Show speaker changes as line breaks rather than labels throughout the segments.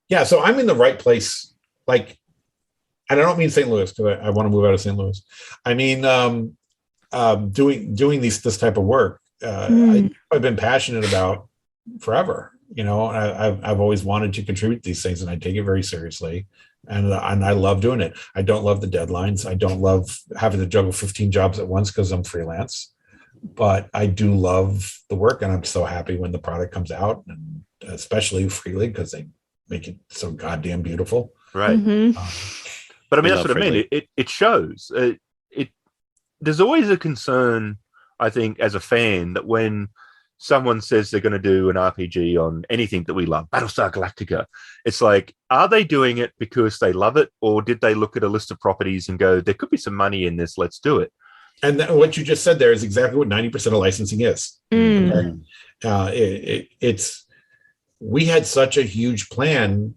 Yeah, so I'm in the right place. Like, and I don't mean St. Louis because I want to move out of St. Louis. I mean, doing this type of work. I've been passionate about forever. I've always wanted to contribute to these things, and I take it very seriously. And I love doing it. I don't love the deadlines. I don't love having to juggle 15 jobs at once because I'm freelance. But I do love the work, and I'm so happy when the product comes out, and especially Freely because they make it so goddamn beautiful.
Right. But I mean, that's what I mean. It shows. There's always a concern, I think, as a fan, that when someone says they're going to do an RPG on anything that we love, Battlestar Galactica, it's like, are they doing it because they love it, or did they look at a list of properties and go, there could be some money in this, let's do it?
And what you just said there is exactly what 90% of licensing is. It's we had such a huge plan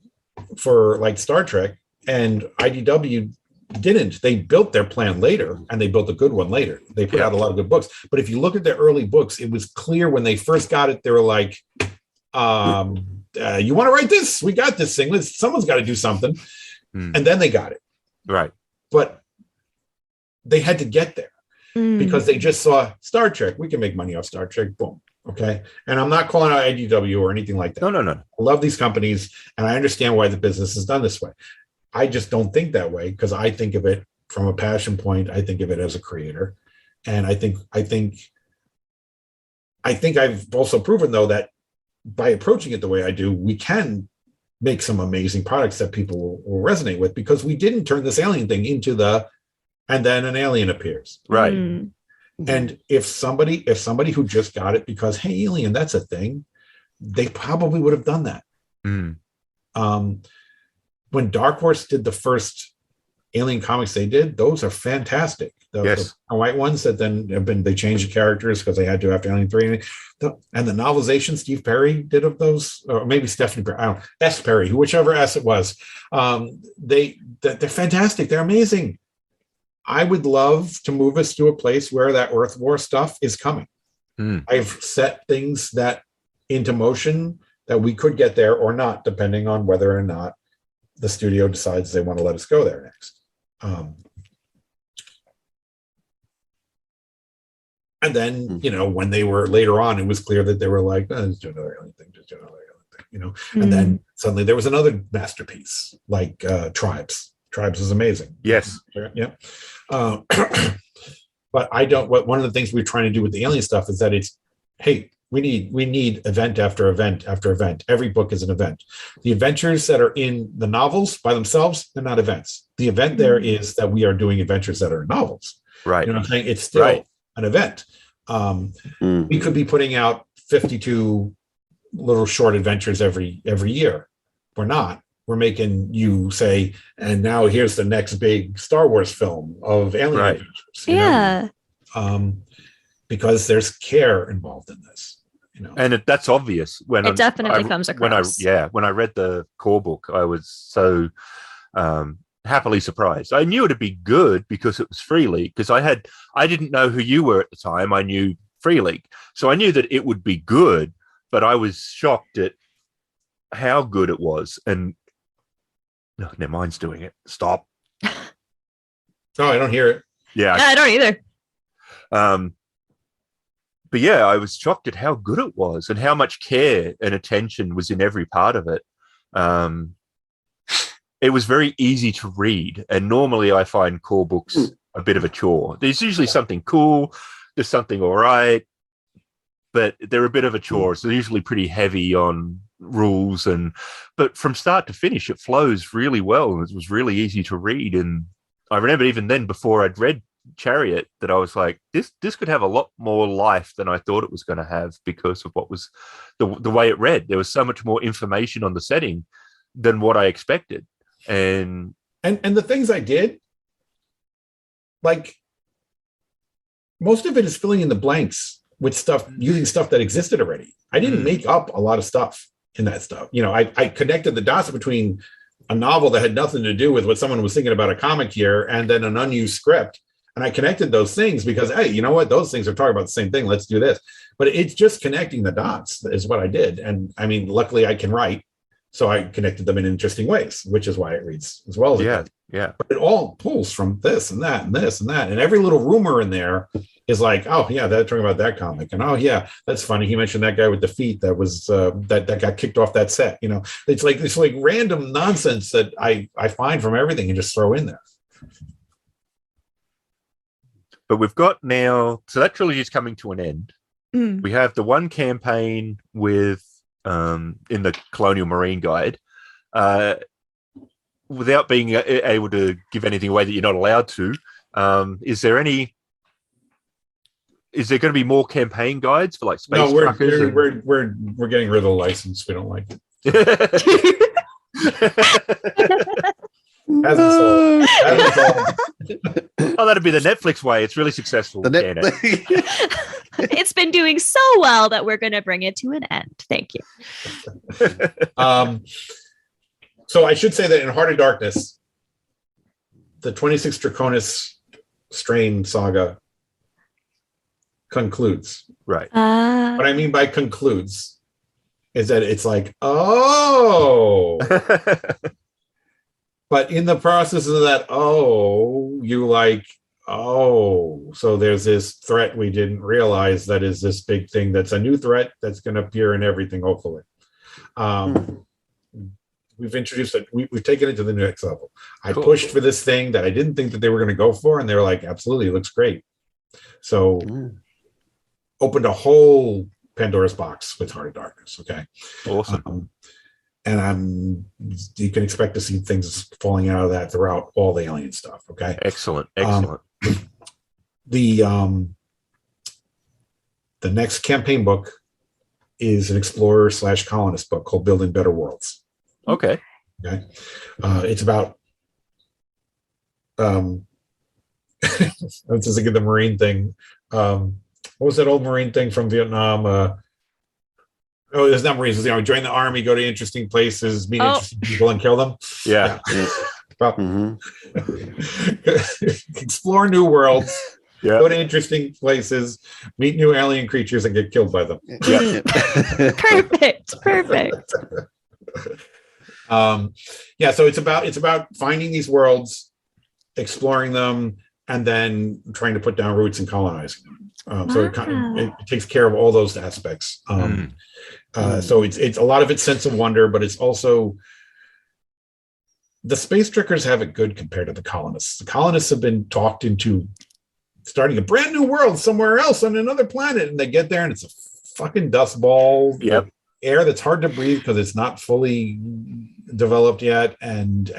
for like Star Trek, and IDW didn't. They built their plan later, and they built a good one later. They put out a lot of good books. But if you look at their early books, it was clear when they first got it, they were like, you want to write this? We got this thing. Someone's got to do something. And then they got it.
Right.
But they had to get there because they just saw Star Trek. We can make money off Star Trek. Boom. Okay. And I'm not calling out IDW or anything like that.
No.
I love these companies, and I understand why the business is done this way. I just don't think that way because I think of it from a passion point. I think of it as a creator. And I think I've also proven, though, that by approaching it the way I do, we can make some amazing products that people will resonate with, because we didn't turn this alien thing into and then an alien appears.
Right.
And if somebody who just got it because, hey, alien, that's a thing, they probably would have done that. When Dark Horse did the first alien comics they did, those are fantastic. The white ones that then have been, they changed the characters because they had to after Alien 3. And the novelization Steve Perry did of those, or maybe Stephanie Perry, I don't know, S. Perry, whichever S it was. They're fantastic. They're amazing. I would love to move us to a place where that Earth War stuff is coming. I've set things that into motion that we could get there or not, depending on whether or not the studio decides they want to let us go there next. And then, when they were later on, it was clear that they were like, just do another alien thing, just do another alien thing, And then suddenly there was another masterpiece, like Tribes. Tribes is amazing.
Yes.
Yeah. But one of the things we're trying to do with the alien stuff is that it's, hey, we need event after event after event. Every book is an event. The adventures that are in the novels by themselves, they're not events. The event there is that we are doing adventures that are novels.
Right.
You know what I'm saying? It's still an event. We could be putting out 52 little short adventures every year. We're not. We're making you say, and now here's the next big Star Wars film of alien adventures. Because there's care involved in this.
And that's obvious when
it definitely comes across.
When I read the core book, I was so happily surprised. I knew it'd be good because it was Free League, because I didn't know who you were at the time. I knew Free League, so I knew that it would be good, but I was shocked at how good it was. And no, mine's doing it. Stop.
No, I don't hear it.
Yeah, I don't either.
But yeah, I was shocked at how good it was and how much care and attention was in every part of it. It was very easy to read. And normally I find core books a bit of a chore. There's usually something cool. There's something all right. But they're a bit of a chore. So they're usually pretty heavy on rules. But from start to finish, it flows really well. It was really easy to read. And I remember even then, before I'd read Chariot, that I was like, this could have a lot more life than I thought it was going to have, because of what was the way it read. There was so much more information on the setting than what I expected. And
the things I did, like, most of it is filling in the blanks with stuff, using stuff that existed already. I didn't make up a lot of stuff in that stuff. I connected the dots between a novel that had nothing to do with what someone was thinking about a comic here, and then an unused script. And I connected those things because, hey, you know what? Those things are talking about the same thing. Let's do this. But it's just connecting the dots is what I did. And I mean, luckily I can write. So I connected them in interesting ways, which is why it reads as well as it does.
Yeah.
But it all pulls from this and that and this and that. And every little rumor in there is like, oh yeah, they're talking about that comic. And oh yeah, that's funny. He mentioned that guy with the feet that was that got kicked off that set. It's like random nonsense that I find from everything and just throw in there.
But we've got now, so that trilogy is coming to an end. We have the one campaign with in the Colonial Marine Guide. Without being able to give anything away that you're not allowed to, is there going to be more campaign guides for like space truckers?
No, we're getting rid of the license. We don't like it. Hasn't sold.
Oh, that'd be the Netflix way. It's really successful.
It's been doing so well that we're going to bring it to an end. Thank you.
So I should say that in Heart of Darkness, the 26 Draconis strain saga concludes.
Right.
What I mean by concludes is that it's like, oh. But in the process of that, you like, so there's this threat we didn't realize that is this big thing that's a new threat that's going to appear in everything, hopefully. We've introduced it. We've taken it to the next level. I pushed for this thing that I didn't think that they were going to go for, and they were like, absolutely, it looks great. So opened a whole Pandora's box with Heart of Darkness, okay?
Awesome.
And you can expect to see things falling out of that throughout all the Alien stuff, okay?
Excellent.
The next campaign book is an explorer/colonist book called Building Better Worlds.
Okay.
It's about I'm just thinking the Marine thing. What was that old Marine thing from Vietnam? It's not Marines. Join the army, go to interesting places, meet interesting people, and kill them.
Yeah.
Explore new worlds.
Yeah.
Go to interesting places, meet new alien creatures, and get killed by them.
Yeah.
Perfect.
So it's about finding these worlds, exploring them, and then trying to put down roots and colonizing them. So it takes care of all those aspects. So it's a lot of it's sense of wonder, but it's also the space trekkers have it good compared to the colonists. The colonists have been talked into starting a brand new world somewhere else on another planet, and they get there and it's a fucking dust ball.
Yep.
Air that's hard to breathe because it's not fully developed yet, and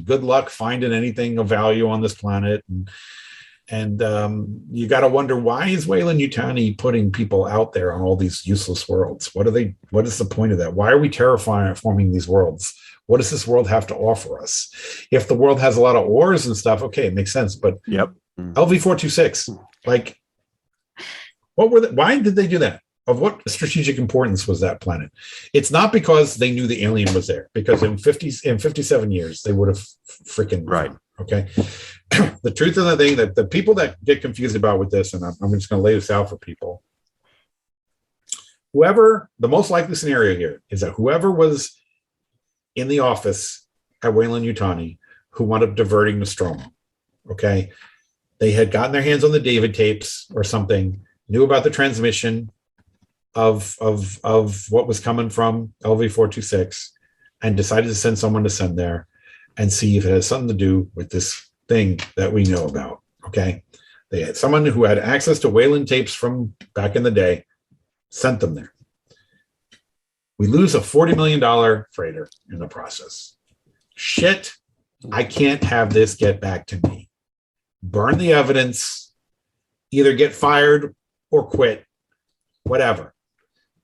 good luck finding anything of value on this planet. And you got to wonder, why is Weyland-Yutani putting people out there on all these useless worlds? What is the point of that? Why are we forming these worlds? What does this world have to offer us? If the world has a lot of ores and stuff, okay, it makes sense. But LV-426, like, why did they do that? Of what strategic importance was that planet? It's not because they knew the alien was there, because in 57 years, they would have freaking
right.
Okay. The truth of the thing that the people that get confused about with this, and I'm just going to lay this out for people. The most likely scenario here is that whoever was in the office at Weyland-Yutani who wound up diverting Nostromo, okay, they had gotten their hands on the David tapes or something, knew about the transmission of what was coming from LV-426, and decided to send someone to send there and see if it has something to do with this thing that we know about. Okay, they had someone who had access to Weyland tapes from back in the day, sent them there. We lose a $40 million freighter in the process. Shit, I can't have this get back to me. Burn the evidence, either get fired or quit, whatever.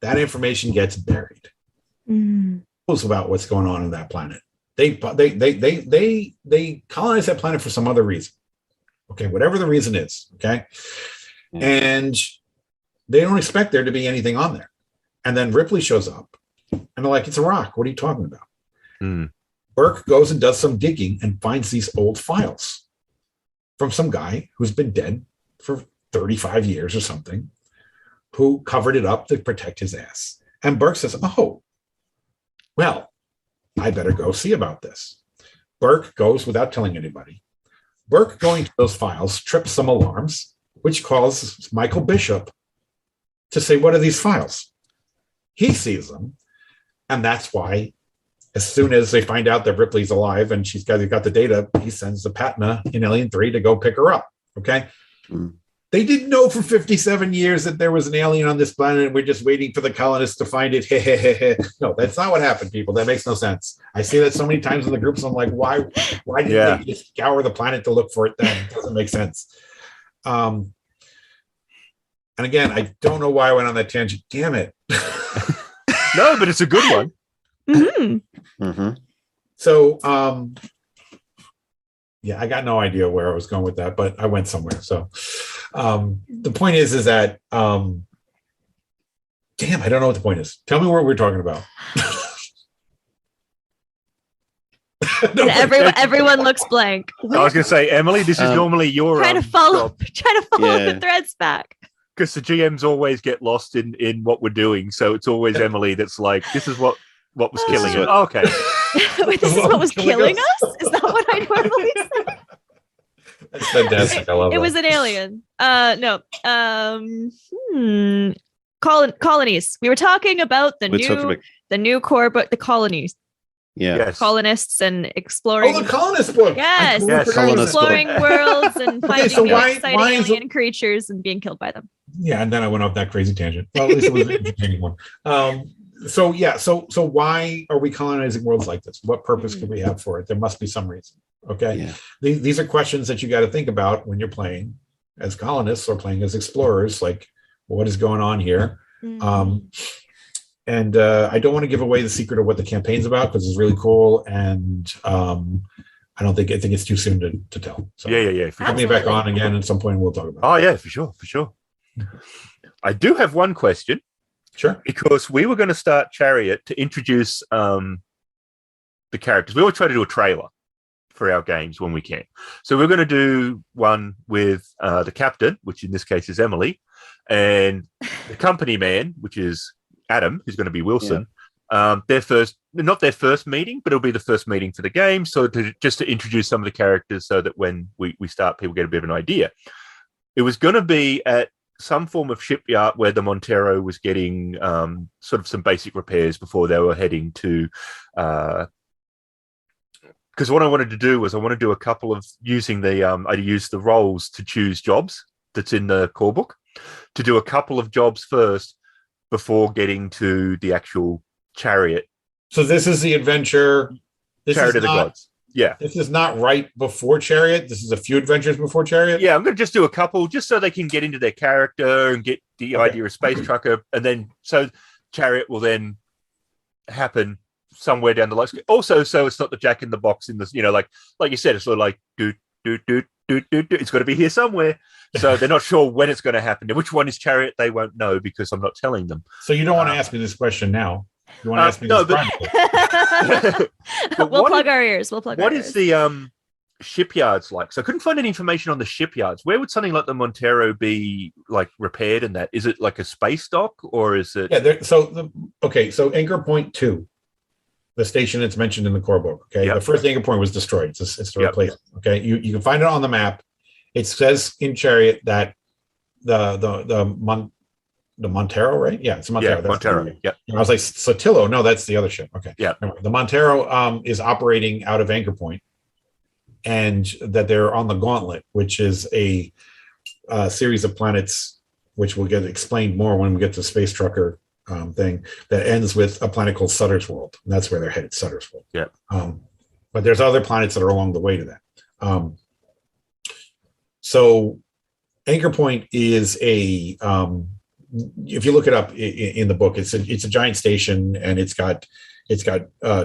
That information gets buried. Knows about what's going on that planet. They colonize that planet for some other reason. Okay, whatever the reason is. Okay, and they don't expect there to be anything on there. And then Ripley shows up, and they're like, "It's a rock. What are you talking about?" Burke goes and does some digging and finds these old files from some guy who's been dead for 35 years or something, who covered it up to protect his ass. And Burke says, "Oh, well, I better go see about this. Burke goes without telling anybody. Burke going to those files trips some alarms, which causes Michael Bishop to say, what are these files? He sees them. And that's why, as soon as they find out that Ripley's alive and she's got the data, he sends the Patna in Alien 3 to go pick her up. Okay. They didn't know for 57 years that there was an alien on this planet and we're just waiting for the colonists to find it. No, that's not what happened, people. That makes no sense. I see that so many times in the groups. I'm like, why didn't they just scour the planet to look for it then? It doesn't make sense. And again, I don't know why I went on that tangent. Damn it.
No, but it's a good one.
So, I got no idea where I was going with that, but I went somewhere. So the point is that, damn, I don't know what the point is. Tell me what we're talking about.
Everyone looks blank.
I was going to say, Emily, this is normally your
trying to follow the threads back.
Because the GMs always get lost in what we're doing. So it's always Emily that's like, this is what was killing it. Oh, okay.
Wait, this is what was killing us? Is that what I normally say?
That's fantastic. I love it.
It was an alien. No. Colonies. We were talking about the new core book, the colonies.
Yeah.
Yes.
Colonists and exploring.
Oh, the colonist book.
Yes. Exploring worlds and finding exciting alien creatures and being killed by them.
Yeah, and then I went off that crazy tangent. Well, at least it was an entertaining one. So why are we colonizing worlds like this? What purpose could we have for it? There must be some reason. Okay. Yeah. These are questions that you got to think about when you're playing as colonists or playing as explorers. Like, what is going on here? And I don't want to give away the secret of what the campaign's about because it's really cool. And I think it's too soon to tell. So
yeah.
Have me back on again at some point and we'll talk about it.
Oh yeah, for sure. I do have one question.
Sure.
Because we were going to start Chariot to introduce the characters. We always try to do a trailer for our games when we can. So we're going to do one with the captain, which in this case is Emily, and the company man, which is Adam, who's going to be Wilson. Not their first meeting, but it'll be the first meeting for the game. So just to introduce some of the characters so that when we start, people get a bit of an idea. It was going to be at some form of shipyard where the Montero was getting sort of some basic repairs before they were heading to... Because what I wanted to do was I want to do a couple of using the... I used the roles to choose jobs that's in the core book, to do a couple of jobs first before getting to the actual Chariot.
So this is the adventure.
Chariot of the Gods. Yeah.
This is not right before Chariot. This is a few adventures before Chariot.
Yeah, I'm going to just do a couple just so they can get into their character and get the idea of Space Trucker. And then, so Chariot will then happen somewhere down the line. Also, so it's not the Jack in the Box in the, like you said, it's sort of like, it's got to be here somewhere. So they're not sure when it's going to happen. Which one is Chariot? They won't know because I'm not telling them.
So you don't want to ask me this question now. You want to ask me this
We'll plug our ears.
What is the shipyards like? So I couldn't find any information on the shipyards. Where would something like the Montero be like repaired in that? Is it like a space dock or is it?
Yeah. So Anchor Point 2, the station that's mentioned in the core book. Okay. Yep. The first Anchor Point was destroyed. It's the replacement. Okay. You can find it on the map. It says in Chariot that the Montero, right? Yeah, it's a Montero.
Yeah, Montero. Yeah.
I was like, Sotillo. No, that's the other ship. Okay.
Yeah.
Anyway, the Montero is operating out of Anchor Point, and that they're on the Gauntlet, which is a series of planets, which will get explained more when we get to Space Trucker thing, that ends with a planet called Sutter's World. And that's where they're headed, Sutter's World.
Yeah.
But there's other planets that are along the way to that. So Anchor Point is a, if you look it up in the book, it's a giant station and it's got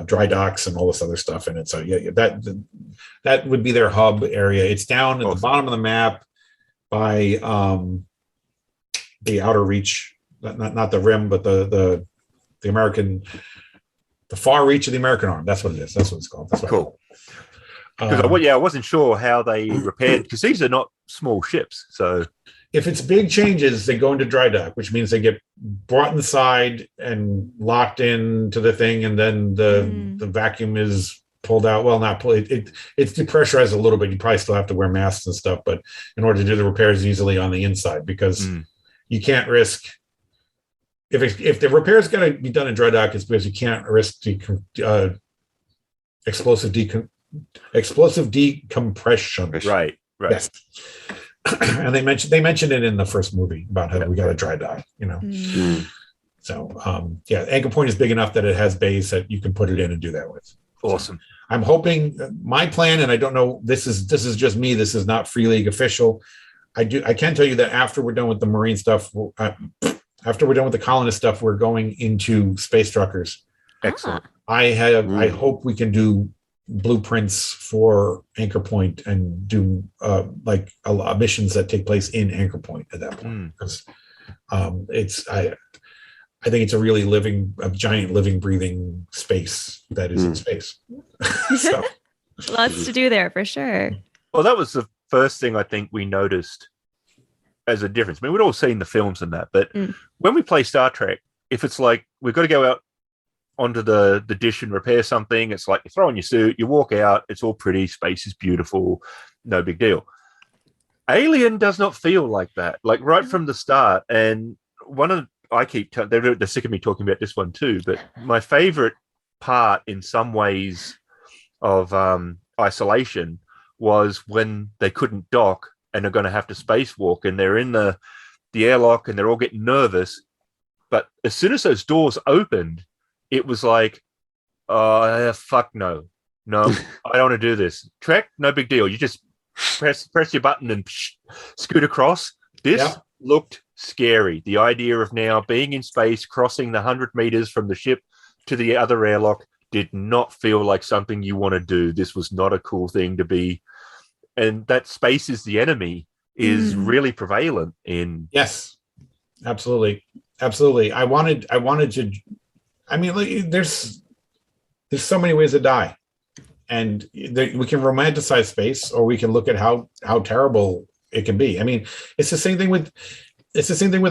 dry docks and all this other stuff in it. So that would be their hub area. It's down at the bottom of the map by the outer reach, not the rim, but the American, the far reach of the American arm. That's what it is. That's what it's called. That's what
cool. Because I wasn't sure how they repaired, because these are not small ships. So
if it's big changes, they go into dry dock, which means they get brought inside and locked into the thing, and then the vacuum is pulled out. Well, not pulled. It's depressurized a little bit. You probably still have to wear masks and stuff, but in order to do the repairs easily on the inside, because you can't risk. If the repair's going to be done in dry dock, it's because you can't risk explosive decompression.
Right.
Yes. And they mentioned it in the first movie about how we got to dry dock, So anchor point is big enough that it has bays that you can put it in and do that with.
Awesome.
So I'm hoping my plan, and I don't know, this is just me. This is not Free League official. I can tell you that after we're done with the Marine stuff, after we're done with the colonist stuff, we're going into space truckers.
Excellent.
I hope we can do blueprints for Anchor Point and do missions that take place in Anchor Point at that point, because I think it's a really giant living, breathing space that is in space. So.
Lots to do there for sure.
Well, that was the first thing I think we noticed as a difference. I mean, we'd all seen the films and that, but when we play Star Trek, if it's like we've got to go out onto the dish and repair something, it's like you throw on your suit, you walk out, it's all pretty, space is beautiful, no big deal. Alien does not feel like that, like right from the start. And they're sick of me talking about this one too, but my favorite part in some ways of Isolation was when they couldn't dock and are going to have to spacewalk, and they're in the airlock and they're all getting nervous. But as soon as those doors opened, it was like, fuck no, I don't want to do this. Trek, no big deal. You just press your button and scoot across. This looked scary. The idea of now being in space, crossing the 100 meters from the ship to the other airlock did not feel like something you want to do. This was not a cool thing to be. And that space is the enemy is really prevalent in.
Yes, absolutely. I wanted to. I mean, there's so many ways to die, and we can romanticize space, or we can look at how terrible it can be. I mean, it's the same thing with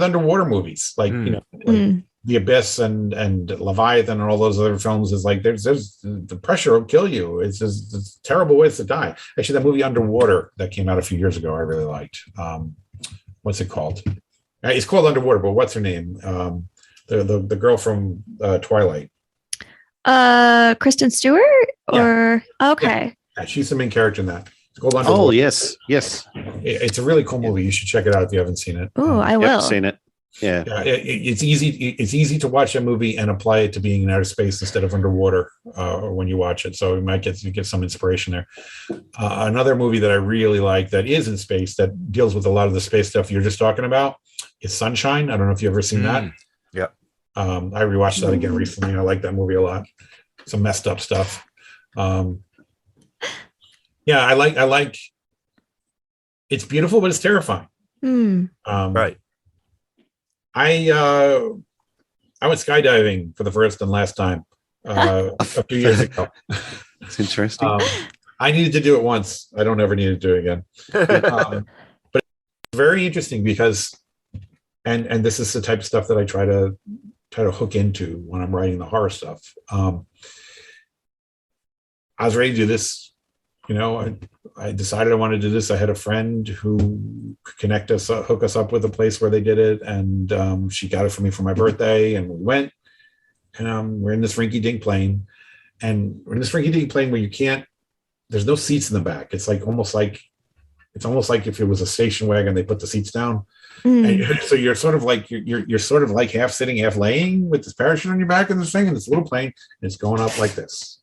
underwater movies, like The Abyss and Leviathan and all those other films. Is like there's the pressure will kill you. It's terrible ways to die. Actually, that movie Underwater that came out a few years ago, I really liked. What's it called? It's called Underwater, but what's her name? The girl from Twilight.
Kristen Stewart, or okay.
Yeah, she's the main character in that. It's called Underwater.
Oh yes.
It's a really cool movie. You should check it out if you haven't seen it.
Oh, I will.
I've seen it. Yeah.
It's easy. It's easy to watch a movie and apply it to being in outer space instead of underwater when you watch it. So you might get some inspiration there. Another movie that I really like that is in space that deals with a lot of the space stuff you're just talking about is Sunshine. I don't know if you've ever seen that.
Yeah.
I rewatched that again recently. I like that movie a lot. Some messed up stuff. I like. It's beautiful, but it's terrifying.
Right.
I went skydiving for the first and last time a few years ago.
It's interesting.
I needed to do it once. I don't ever need to do it again. But it's very interesting because, and this is the type of stuff that I try to hook into when I'm writing the horror stuff. I was ready to do this. I decided I wanted to do this. I had a friend who could hook us up with a place where they did it, and she got it for me for my birthday, and we went. And we're in this rinky-dink plane, where you can't. There's no seats in the back. It's almost like if it was a station wagon, they put the seats down, and so you're sort of like half sitting, half laying with this parachute on your back in this thing, and this little plane, and it's going up like this.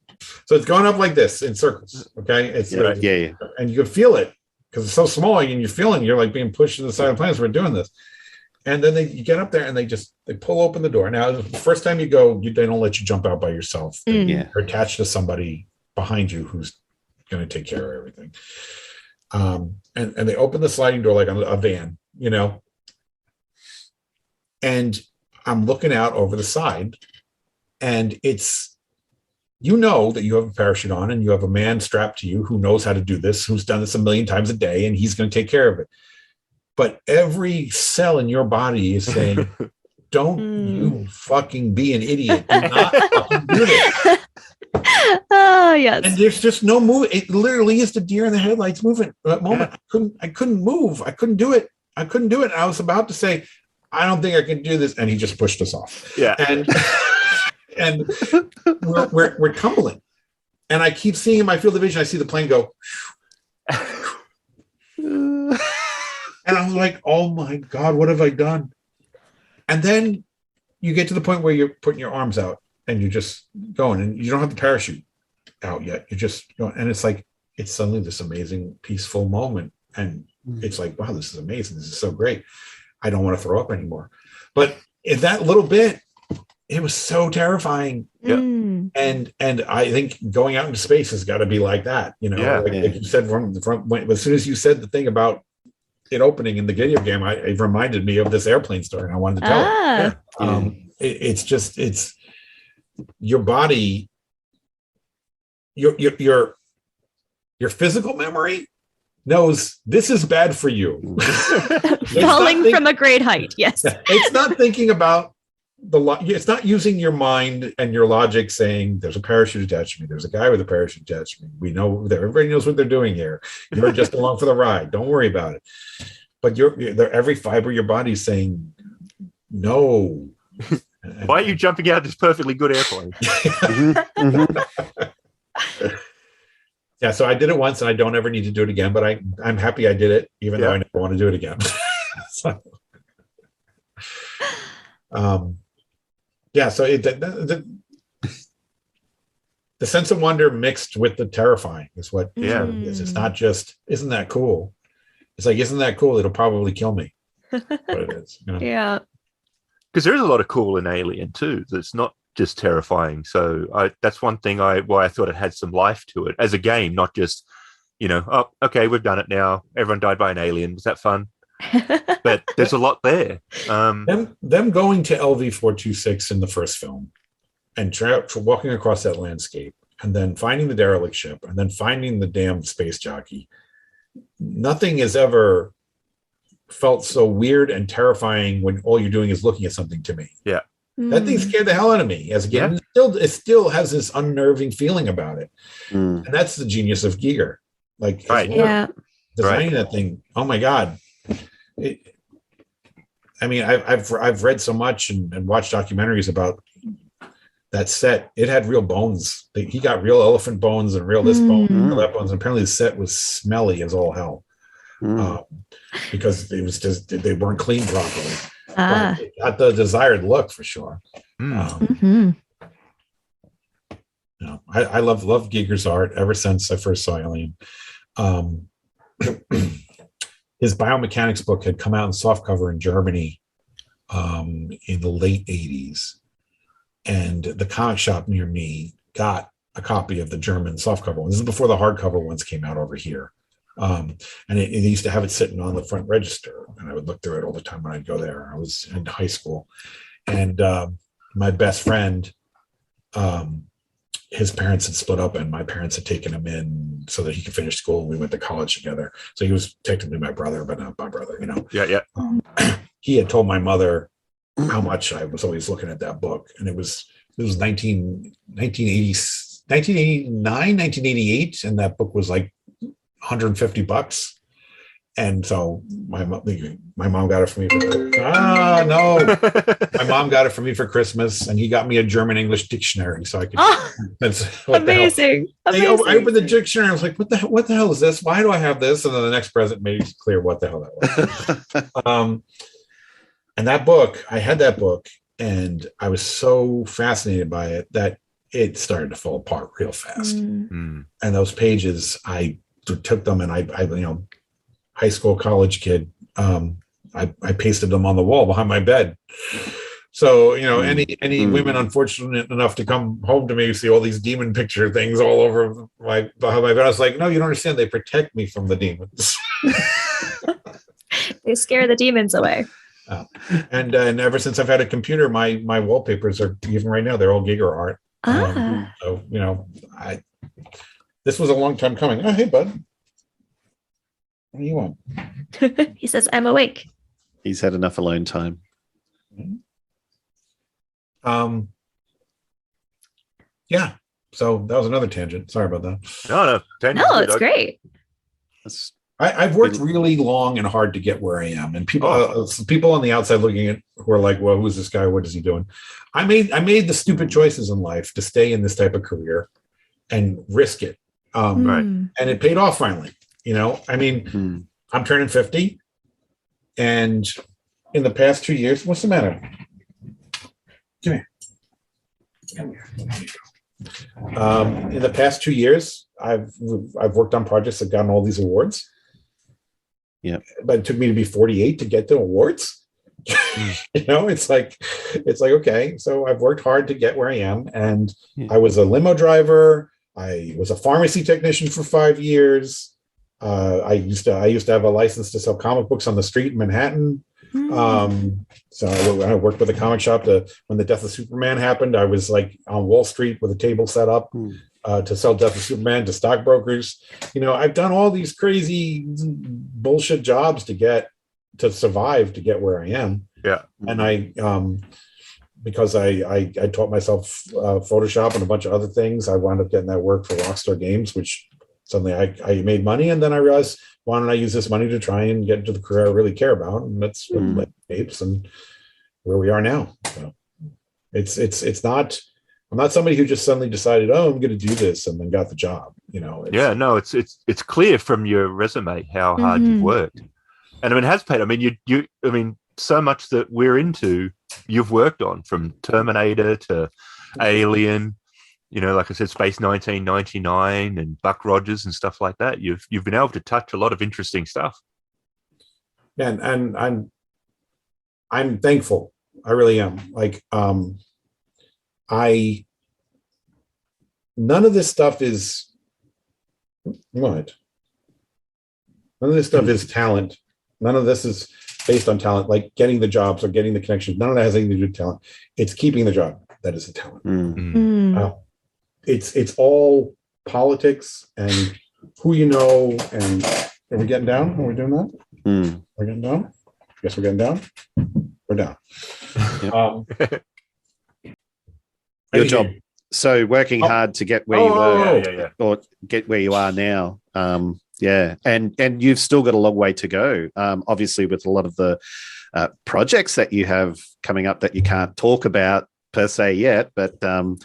So it's going up like this in circles. Okay. It's
yeah.
And you can feel it because it's so small, and you're like being pushed to the side of the plane as we're doing this. And then you get up there and they pull open the door. Now, the first time you go, they don't let you jump out by yourself. You're attached to somebody behind you who's going to take care of everything. And they open the sliding door like a van, and I'm looking out over the side, and it's, that you have a parachute on and you have a man strapped to you who knows how to do this, who's done this a million times a day, and he's going to take care of it. but every cell in your body is saying, don't you fucking be an idiot. Do not fucking do this.
Oh, yes.
And there's just no move. It literally is the deer in the headlights movement. At that moment, I couldn't move. I couldn't do it. I was about to say, I don't think I can do this. And he just pushed us off.
Yeah.
And we're tumbling. And I keep seeing in my field of vision, I see the plane go. And I'm like, oh my God, what have I done? And then you get to the point where you're putting your arms out and you're just going, and you don't have the parachute out yet. You're just going, and it's like, it's suddenly this amazing, peaceful moment. And it's like, wow, this is amazing. This is so great. I don't want to throw up anymore. But in that little bit, it was so terrifying.
Yep.
And I think going out into space has got to be like that. You know, like you said, as soon as you said the thing about it opening in the video game, it reminded me of this airplane story, and I wanted to tell it. It's your body, your physical memory knows this is bad for you.
Falling from a great height. Yes.
It's not thinking about it's not using your mind and your logic saying there's a parachute attached to me. There's a guy with a parachute attached to me. We know that everybody knows what they're doing here. You're just along for the ride. Don't worry about it. But every fiber of your body is saying no.
Why are you jumping out of this perfectly good airplane?
Yeah, so I did it once, and I don't ever need to do it again. But I'm happy I did it, even though I never want to do it again. So, so the sense of wonder mixed with the terrifying is what it is. It's not just, isn't that cool? It's like, isn't that cool? It'll probably kill me. But it is. You know?
Yeah.
Because there is a lot of cool in Alien too. That's not just terrifying. So that's one thing why I thought it had some life to it as a game, not just, oh, okay, we've done it now. Everyone died by an alien. Was that fun? But there's a lot there.
Them going to LV-426 in the first film and walking across that landscape and then finding the derelict ship and then finding the damn space jockey. Nothing has ever felt so weird and terrifying when all you're doing is looking at something to me.
Yeah.
That thing scared the hell out of me as a game. It still has this unnerving feeling about it. And that's the genius of Giger. Like, designing that thing. Oh my God. I've read so much and watched documentaries about that set. It had real bones. He got real elephant bones and real this bone and real that bones. And apparently the set was smelly as all hell because it was just, they weren't cleaned properly. But it got the desired look for sure. I love Giger's art ever since I first saw Alien. His biomechanics book had come out in softcover in Germany in the late 80s. And the comic shop near me got a copy of the German softcover one. This is before the hardcover ones came out over here. And it used to have it sitting on the front register. And I would look through it all the time when I'd go there. I was in high school. And my best friend, his parents had split up and my parents had taken him in so that he could finish school. We went to college together. So he was technically my brother, but not my brother, He had told my mother how much I was always looking at that book. And it was 1989, 1988. And that book was like $150. And so my mom got it for me. My mom got it for me for Christmas, and he got me a German-English dictionary so I could.
Amazing!
I opened the dictionary. I was like, "What the hell is this? Why do I have this?" And then the next present made it clear what the hell that was. And that book, I had that book, and I was so fascinated by it that it started to fall apart real fast. And those pages, I took them and I high school, college kid, I pasted them on the wall behind my bed. So, any women unfortunate enough to come home to me, see all these demon picture things all over behind my bed. I was like, no, you don't understand. They protect me from the demons.
They scare the demons away.
And ever since I've had a computer, my wallpapers are, even right now, they're all Giger art. So, this was a long time coming. Oh, hey, bud. What do you want?
He says, I'm awake.
He's had enough alone time.
Yeah. So that was another tangent. Sorry about that.
No,
No, it's great.
I've worked really long and hard to get where I am, and people on the outside looking at who are like, "Well, who's this guy? What is he doing?" I made the stupid choices in life to stay in this type of career and risk it,
Right.
and it paid off finally. I'm turning 50, and in the past 2 years, what's the matter? Come here. In the past 2 years, I've worked on projects that gotten all these awards.
Yeah,
but it took me to be 48 to get the awards. It's like okay, so I've worked hard to get where I am, and I was a limo driver. I was a pharmacy technician for 5 years. I used to have a license to sell comic books on the street in Manhattan. So I worked with a comic shop when the death of Superman happened. I was like on Wall Street with a table set up to sell Death of Superman to stockbrokers. I've done all these crazy bullshit jobs to survive, to get where I am.
Yeah.
And I because I taught myself Photoshop and a bunch of other things, I wound up getting that work for Rockstar Games, which suddenly I made money. And then I realized, why don't I use this money to try and get into the career I really care about? And that's what led to Apes and where we are now. So it's not, I'm not somebody who just suddenly decided, oh, I'm going to do this and then got the job.
It's clear from your resume how hard you've worked. And it has paid. You so much that we're into, you've worked on, from Terminator to Alien, like I said, Space 1999 and Buck Rogers and stuff like that. You've been able to touch a lot of interesting stuff.
Yeah, and I'm thankful. I really am. None of this stuff is what? None of this stuff is talent. None of this is based on talent, like getting the jobs or getting the connections. None of that has anything to do with talent. It's keeping the job that is the talent. It's all politics and who you know. And are we getting down? Are we doing that? We're getting down? Guess we're getting down? We're down.
Your job. So working hard to get where you were or get where you are now. And you've still got a long way to go. Obviously, with a lot of the projects that you have coming up that you can't talk about per se yet, but
what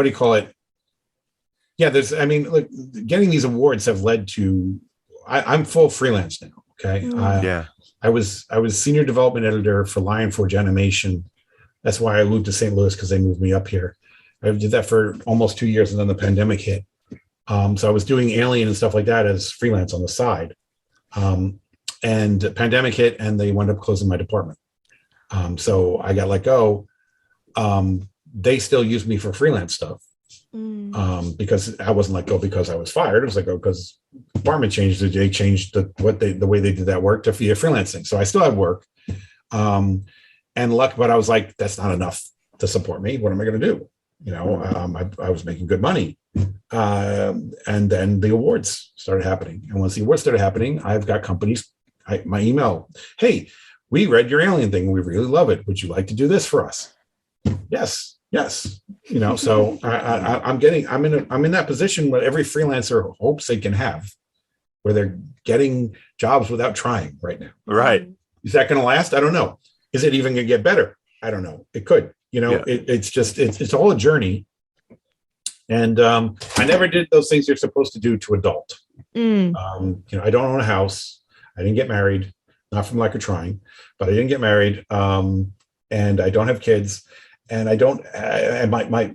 do you call it? Yeah, look, getting these awards have led to I'm full freelance now. Okay. I was senior development editor for Lion Forge Animation. That's why I moved to St. Louis, because they moved me up here. I did that for almost 2 years, and then the pandemic hit. So I was doing Alien and stuff like that as freelance on the side. And the pandemic hit, and they wound up closing my department. So I got let go. They still used me for freelance stuff because I wasn't let go because I was fired. It was let go because the department changed. They changed the way they did that work to be a freelancing. So I still have work. But I was like, that's not enough to support me. What am I going to do? I was making good money. And then the awards started happening. And once the awards started happening, I've got companies, my email, hey, we read your Alien thing. We really love it. Would you like to do this for us? Yes. So I'm in that position where every freelancer hopes they can have, where they're getting jobs without trying right now.
Right.
Is that going to last? I don't know. Is it even going to get better? I don't know. It could. It's all a journey. And I never did those things you're supposed to do to adult. I don't own a house. I didn't get married, not from lack of trying, but I didn't get married. And I don't have kids. And I don't. And my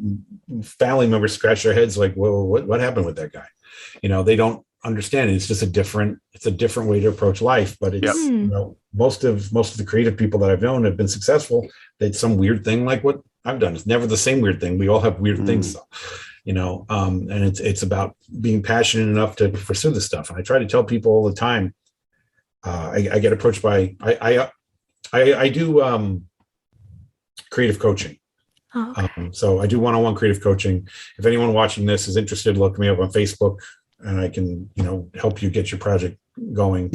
family members scratch their heads like, "Well, what happened with that guy?" They don't understand it. It's just a different way to approach life. But it's most of the creative people that I've known have been successful. They did some weird thing like what I've done. It's never the same weird thing. We all have weird things, and it's about being passionate enough to pursue this stuff. And I try to tell people all the time. I get approached by I do creative coaching. So I do one-on-one creative coaching. If anyone watching this is interested, look me up on Facebook. and I can, help you get your project going.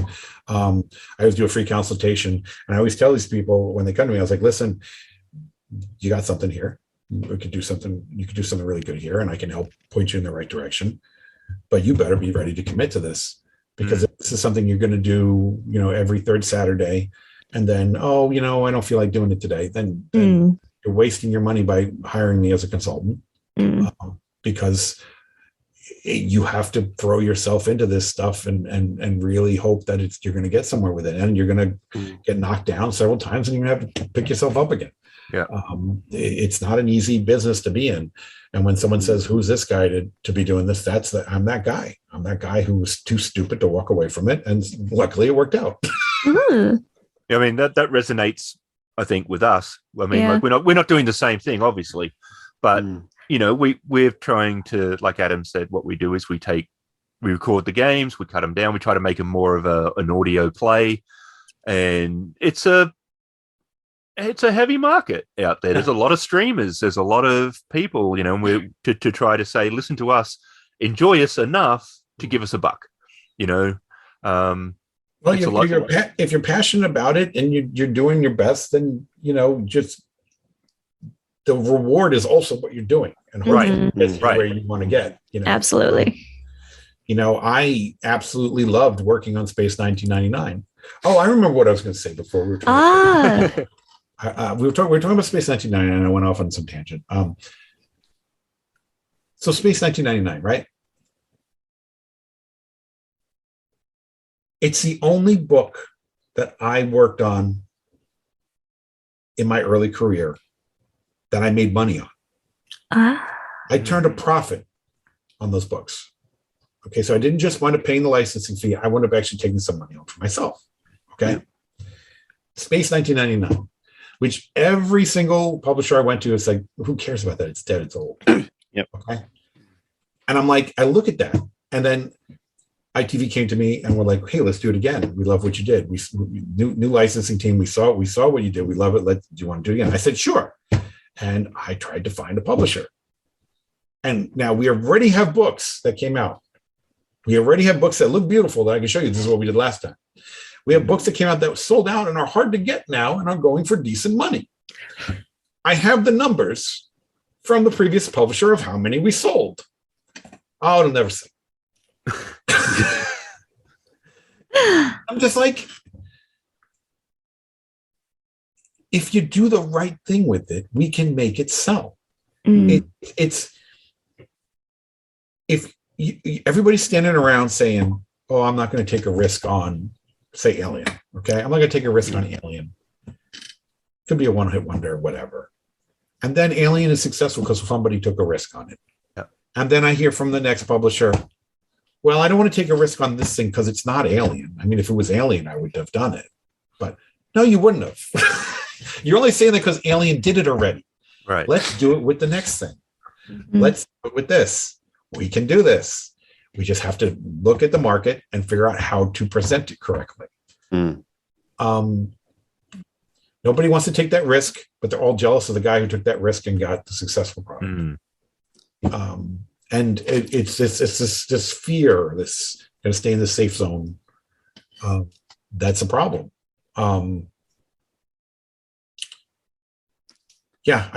I always do a free consultation, and I always tell these people when they come to me, I was like, listen, you got something here. We could do something. You could do something really good here, and I can help point you in the right direction. But you better be ready to commit to this, because if this is something you're going to do, every third Saturday, and then, I don't feel like doing it today, then you're wasting your money by hiring me as a consultant, because you have to throw yourself into this stuff and really hope that you're going to get somewhere with it, and you're going to get knocked down several times, and you're going to have to pick yourself up again.
Yeah.
It's not an easy business to be in. And when someone says, who's this guy to be doing this? I'm that guy. I'm that guy who was too stupid to walk away from it. And luckily it worked out.
I mean, that resonates, I think, with us. I mean, like we're not doing the same thing, obviously, but we're trying to, like Adam said, what we do is we record the games, we cut them down, we try to make them more of an audio play. And it's a heavy market out there. There's a lot of streamers. There's a lot of people, we're to try to say, listen to us, enjoy us enough to give us a buck, Well,
if you're passionate about it and you're doing your best, then, just the reward is also what you're doing. And is where you want to get,
Absolutely.
I absolutely loved working on Space 1999. Oh, I remember what I was going to say before we were talking. We were talking about Space 1999, and I went off on some tangent. So Space 1999, right? It's the only book that I worked on in my early career that I made money on. I turned a profit on those books. Okay, so I didn't just wind up paying the licensing fee. I wound up actually taking some money home for myself. Okay, Space 1999. Which every single publisher I went to is like, who cares about that? It's dead. It's old.
Yep.
Okay. And I'm like, I look at that, and then ITV came to me and we're like, hey, let's do it again. We love what you did. We new licensing team. We saw what you did. We love it. Do you want to do it again? I said, sure. And I tried to find a publisher. And now we already have books that came out. We already have books that look beautiful that I can show you. This is what we did last time. We have books that came out that sold out and are hard to get now and are going for decent money. I have the numbers from the previous publisher of how many we sold. Oh, it'll never say. I'm just like, if you do the right thing with it, we can make it sell. Everybody's standing around saying, oh, I'm not going to take a risk on, say, Alien. Okay, I'm not going to take a risk on Alien. Could be a one-hit wonder or whatever. And then Alien is successful because somebody took a risk on it.
Yeah.
And then I hear from the next publisher, well, I don't want to take a risk on this thing because it's not Alien. I mean, if it was Alien, I would have done it. But no, you wouldn't have. You're only saying that because Alien did it already.
Right.
Let's do it with the next thing. Let's do it with this. We can do this. We just have to look at the market and figure out how to present it correctly. Nobody wants to take that risk, but they're all jealous of the guy who took that risk and got the successful product. And it's this fear, this going to stay in the safe zone. That's a problem. I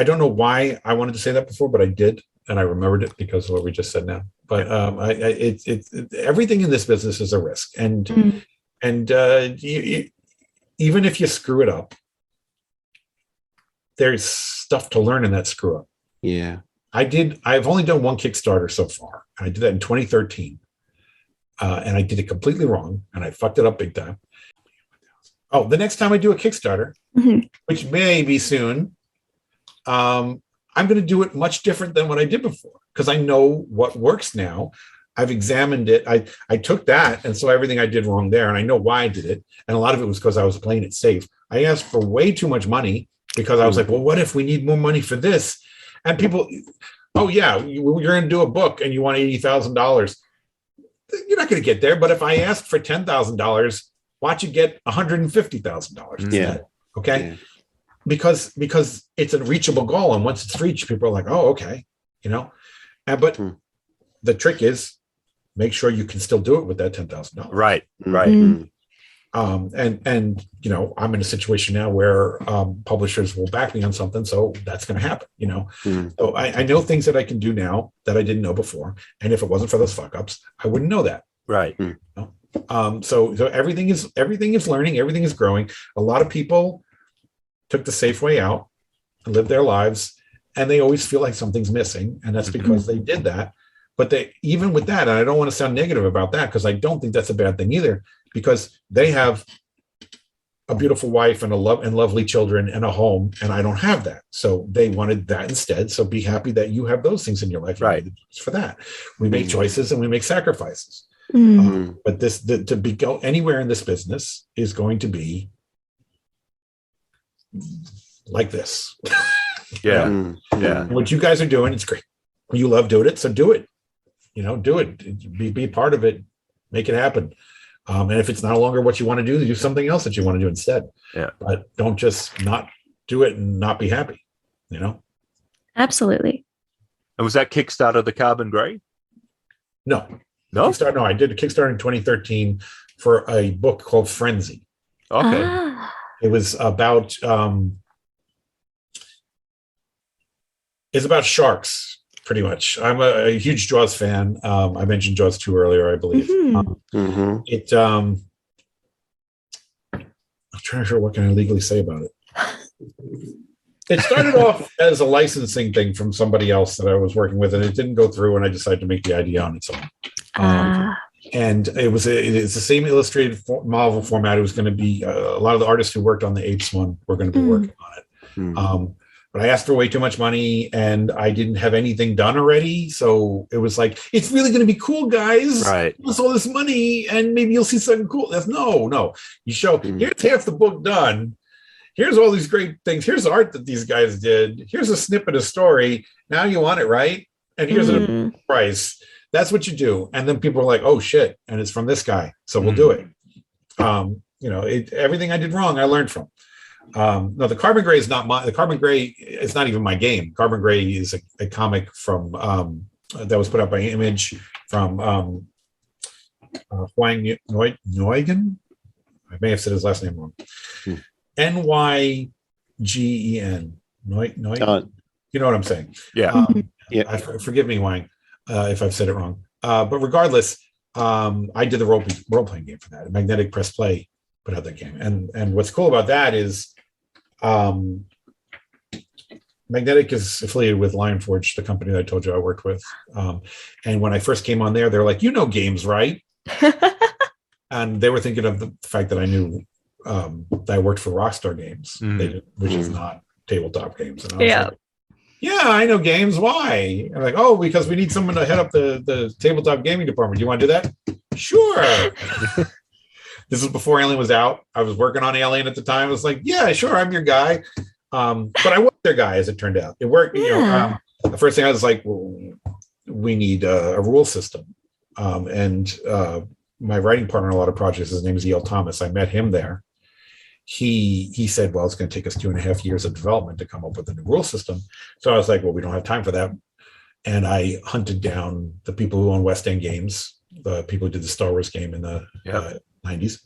don't know why I wanted to say that before, but I did, and I remembered it because of what we just said now. But everything in this business is a risk, and even if you screw it up, there's stuff to learn in that screw up.
Yeah.
I've only done one Kickstarter so far. I did that in 2013. And I did it completely wrong, and I fucked it up big time. Oh, the next time I do a Kickstarter, which may be soon, I'm going to do it much different than what I did before, because I know what works now. I've examined it. I took that and saw everything I did wrong there, and I know why I did it. And a lot of it was because I was playing it safe. I asked for way too much money because I was like, well, what if we need more money for this? And people, oh yeah, you're going to do a book and you want $80,000. You're not going to get there. But if I asked for $10,000, watch you get $150,000.
Yeah.
Okay.
Yeah.
Because it's a reachable goal, and once it's reached, people are like, oh, okay, but the trick is make sure you can still do it with that $10,000.
Right.
And you know, I'm in a situation now where publishers will back me on something, so that's going to happen. You know, so I know things that I can do now that I didn't know before, and if it wasn't for those fuck ups, I wouldn't know that.
Right.
You know? So everything is learning, everything is growing. A lot of people took the safe way out and lived their lives, and they always feel like something's missing, and that's because they did that. But they, even with that, and I don't want to sound negative about that, because I don't think that's a bad thing either, because they have a beautiful wife and lovely children and a home, and I don't have that. So they wanted that instead. So be happy that you have those things in your life.
Right.
For that, we make choices and we make sacrifices. But to go anywhere in this business is going to be like this.
Yeah.
And what you guys are doing, it's great. You love doing it, so do it. You know, do it. Be part of it. Make it happen. And if it's no longer what you want to do something else that you want to do instead.
Yeah.
But don't just not do it and not be happy. You know.
Absolutely.
And was that Kickstarter the Carbon Grey?
No.
No.
Kickstarter. No, I did a Kickstarter in 2013 for a book called Frenzy.
Okay.
It was about. It's about sharks. Pretty much. I'm a huge Jaws fan. I mentioned Jaws 2 earlier, I believe. I'm trying to remember what can I legally say about it. It started off as a licensing thing from somebody else that I was working with, and it didn't go through, and I decided to make the idea on its own. And it's the same illustrated Marvel format. It was going to be a lot of the artists who worked on the Apes one were going to be working on it. But I asked for way too much money, and I didn't have anything done already. So it was like, it's really going to be cool, guys.
Right.
Give us all this money, and maybe you'll see something cool. That's no. You show, here's half the book done. Here's all these great things. Here's art that these guys did. Here's a snippet of story. Now you want it, right? And here's a price. That's what you do. And then people are like, oh, shit. And it's from this guy. So we'll do it. You know, everything I did wrong, I learned from. No, the Carbon Grey is not the Carbon Grey is not even my game. Carbon Grey is a comic from that was put out by Image from Huang Nguyen. I may have said his last name wrong. Nygen. You know what I'm saying?
Yeah.
Forgive me, Wang, if I've said it wrong. But regardless, I did the role-playing game for that. Magnetic Press Play put out that game. And what's cool about that is Magnetic is affiliated with Lionforge, the company that I told you I worked with. And when I first came on there, they're like, you know games, right? And they were thinking of the fact that I knew that I worked for Rockstar Games, which is not tabletop games. And I was like, yeah, I know games. Why? I'm like, oh, because we need someone to head up the tabletop gaming department. Do you want to do that? Sure. This was before Alien was out. I was working on Alien at the time. I was like, yeah, sure, I'm your guy. But I wasn't their guy, as it turned out. It worked. You know, the first thing I was like, well, we need a rule system. And my writing partner on a lot of projects, his name is E.L. Thomas. I met him there. He said, well, it's going to take us 2.5 years of development to come up with a new rule system. So I was like, well, we don't have time for that. And I hunted down the people who own West End Games, the people who did the Star Wars game in the 90s.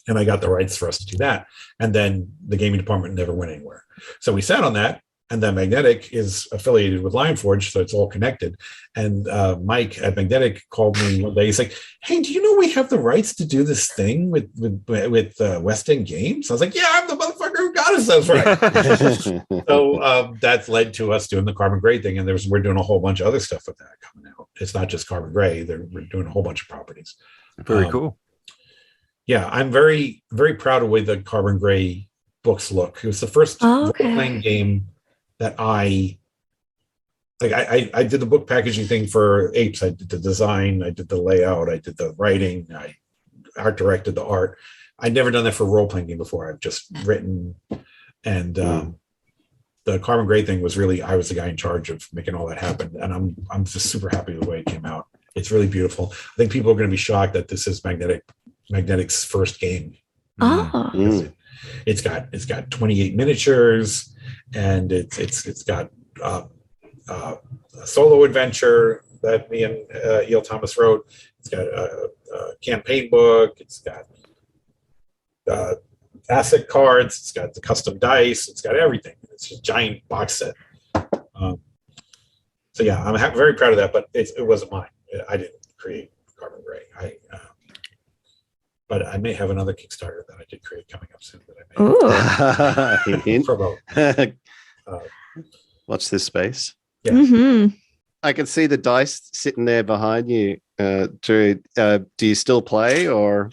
And I got the rights for us to do that. And then the gaming department never went anywhere. So we sat on that. And then Magnetic is affiliated with Lionforge, so it's all connected. And Mike at Magnetic called me one day. He's like, hey, do you know we have the rights to do this thing with West End Games? I was like, yeah, I'm the motherfucker who got us those rights. So that's led to us doing the Carbon Grey thing. And we're doing a whole bunch of other stuff with that coming out. It's not just Carbon Grey. We're doing a whole bunch of properties.
Very cool.
Yeah, I'm very, very proud of the way the Carbon Grey books look. It was the first playing game that I did the book packaging thing for Apes. I did the design, I did the layout, I did the writing, I art directed the art. I'd never done that for a role-playing game before. I've just written. And the Carbon Grey thing was really, I was the guy in charge of making all that happen. And I'm just super happy with the way it came out. It's really beautiful. I think people are going to be shocked that this is Magnetic's first game. It's got 28 miniatures, and it's got a solo adventure, that me and E.L. Thomas wrote. It's got a campaign book. It's got asset cards. It's got the custom dice. It's got everything. It's a giant box set. So yeah, I'm very proud of that, but it wasn't mine. I didn't create Carbon Gray. But I may have another Kickstarter that I did create coming up soon that I may promote.
Watch this space.
Yeah.
Mm-hmm.
I can see the dice sitting there behind you, Drew. Do you still play, or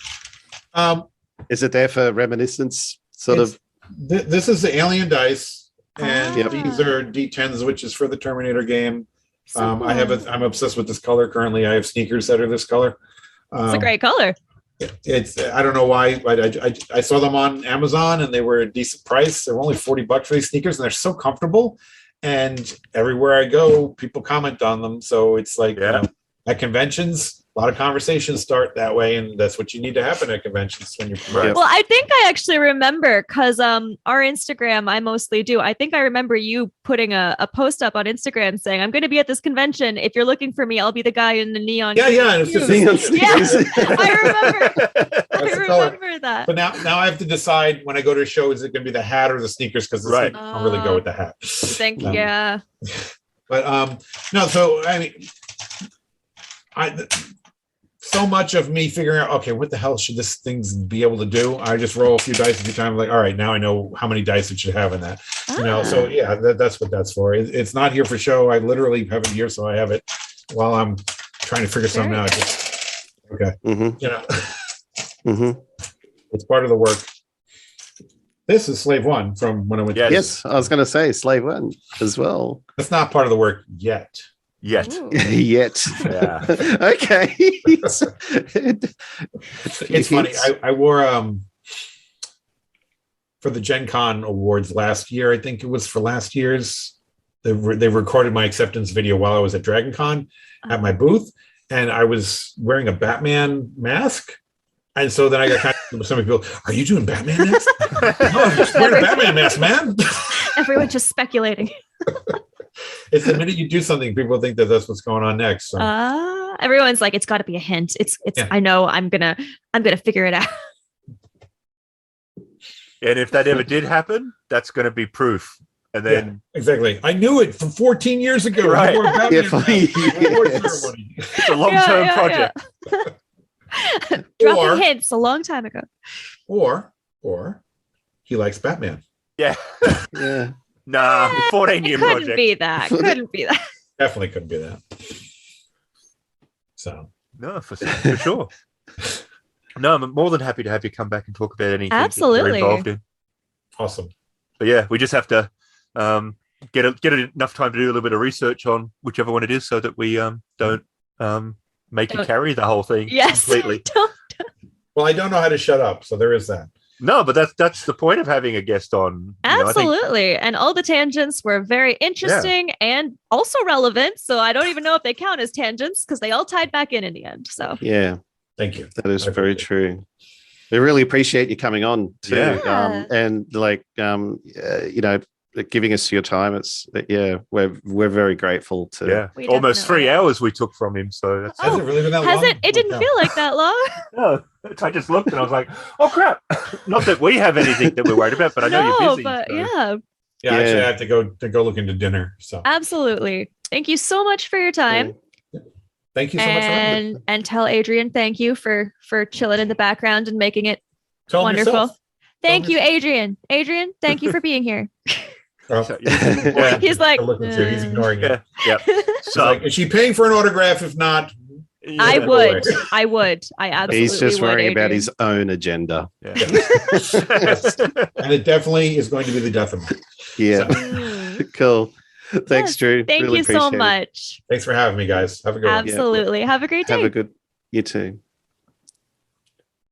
is it there for reminiscence?
This is the Alien dice, and these are D10s, which is for the Terminator game. I'm obsessed with this color currently. I have sneakers that are this color.
It's a great color.
I don't know why, but I saw them on Amazon and they were a decent price. They were only $40 for these sneakers, and they're so comfortable. And everywhere I go, people comment on them. So it's like at conventions, a lot of conversations start that way, and that's what you need to happen at conventions when you're
right.
Well, I think I actually remember, because our Instagram, I mostly do. I think I remember you putting a post up on Instagram saying, "I'm going to be at this convention. If you're looking for me, I'll be the guy in the neon."
Yeah. And it's just
I remember that.
But now I have to decide when I go to a show, is it going to be the hat or the sneakers? Because the sneakers don't really go with the hat.
Thank you. Yeah.
But no. So I mean, so much of me figuring out, okay, what the hell should this thing be able to do? I just roll a few dice every time. Like, all right, now I know how many dice it should have in that. So yeah, that's what that's for. It's not here for show. I literally have it here, so I have it while I'm trying to figure something out. Okay, it's part of the work. This is Slave One from when I went.
Yes, I was going to say Slave One as well.
That's not part of the work yet.
Yet.
Yeah.
Okay.
It's funny. I wore for the Gen Con Awards last year. I think it was for last year's. They recorded my acceptance video while I was at Dragon Con at my booth, and I was wearing a Batman mask. And so then I got some people, "Are you doing Batman mask?" "No, I'm just wearing a Batman mask, man."
Everyone's just speculating.
It's the minute you do something, people think that that's what's going on next. So.
Everyone's like, it's got to be a hint. It's. I know. I'm gonna figure it out.
And if that ever did happen, that's going to be proof. And then
exactly, I knew it from 14 years ago.
Right.
It's
a long-term project.
Dropping hints a long time ago.
Or he likes Batman.
Yeah. Nah, 14-year project.
Couldn't be that.
Definitely couldn't be that. So
no, for sure. No, I'm more than happy to have you come back and talk about anything
absolutely
that you're involved in.
Awesome.
But yeah, we just have to get enough time to do a little bit of research on whichever one it is, so that we don't make you carry the whole thing completely.
Don't.
Well, I don't know how to shut up, so there is that.
No, but that's the point of having a guest on.
Absolutely. And all the tangents were very interesting and also relevant. So I don't even know if they count as tangents, because they all tied back in the end. So
yeah,
thank you.
That is very true. We really appreciate you coming on too, and giving us your time. We're very grateful to.
Yeah, almost 3 hours we took from him. So that's
has it really been that long?
It didn't feel like that long.
No, I just looked and I was like, "Oh crap!" Not that we have anything that we're worried about, but I know you're busy.
But
so.
yeah.
Actually, I have to go look into dinner. So
absolutely, thank you so much for your time.
Thank you so much for having me.
And tell Adrian thank you for chilling in the background and making it wonderful. Thank you, Adrian. Adrian, thank you for being here. He's like,
he's ignoring it.
Yeah.
So, like, is she paying for an autograph? If not,
I would. I absolutely.
He's just worrying about
Adrian.
his own agenda.
Yeah. And it definitely is going to be the death of me.
Yeah.
So.
Cool. Thanks, Drew.
Thank you so much.
Thanks for having me, guys. Have a good one.
Absolutely. Have a great day.
Have a good. You too.